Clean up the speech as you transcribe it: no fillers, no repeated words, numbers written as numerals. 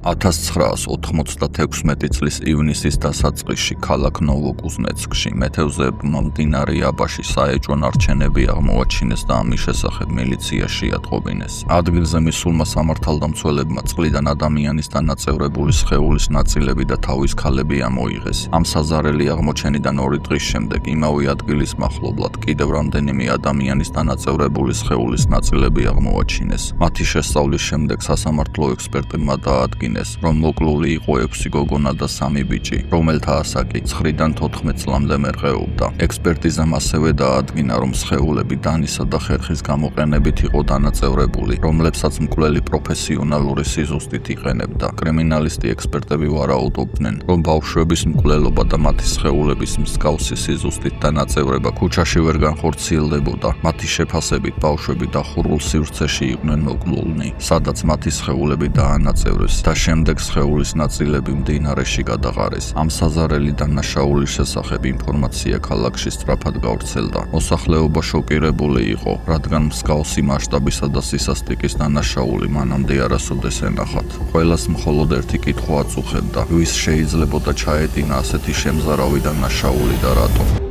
1996 წლის ივნისის დასაწყისში ქალაქ ნოვოკუზნეცკში მეთევზეებმა მდინარე აბაში საეჭვო ნარჩენები აღმოაჩინეს და ამის შესახებ მილიციაში ატყობინეს. ადგილზე მისულმა სამართალდამცველებმა წყლიდან ადამიანის დანაწევრებული სხეულის ნაწილები და თავის ქალები ამოიღეს. ამ საზარელი აღმოჩენიდან 2 დღის შემდეგ იმავე ადგილის მახლობლად კიდევ რამდენიმე ადამიანის დანაწევრებული სხეულის ნაწილები აღმოაჩინეს. მათი შესწავლის შემდეგ სასამართლო ექსპერტებმა დაადგინეს, რომ მოკლული იყო 6 გოგონა და 3 ბიჭი, რომელთა ასაკი 9-დან 14 წლამდე მერყეობდა. ექსპერტიზამ ასევე დაადგინა, რომ სხეულები დანისა და ხერხის გამოყენებით იყო დანაწევრებული, რომლებსაც მკვლელი პროფესიონალური სიზუსტით იყენებდა. კრიმინალისტი ექსპერტები ვარაუდობდნენ, რომ ბავშვების მკვლელობა და მათი სხეულების მსგავსი სიზუსტით დანაწევრება ქუჩაში ვერ განხორციელდებოდა. მათი შეფასებით ბავშვები დახურულ სივრცეში იყვნენ მოკლულნი, სადაც მათი სხეულები დაანაწევრეს და შემდეგ სხეულის ნაწილები მდინარეში გადაყარეს. ამ საზარელი დანაშაულის შესახებ ინფორმაცია ქალაქში სწრაფად გავრცელდა. მოსახლეობა შოკირებული იყო, რადგან მსგავსი მასშტაბისა და სისასტიკის დანაშაული მანამდე არასოდეს ენახათ. ყველას მხოლოდ ერთი კითხვა აწუხებდა: ვის შეიძლებოდა ჩაეტინა ასეთი შემზარავი დანაშაული და რატომ?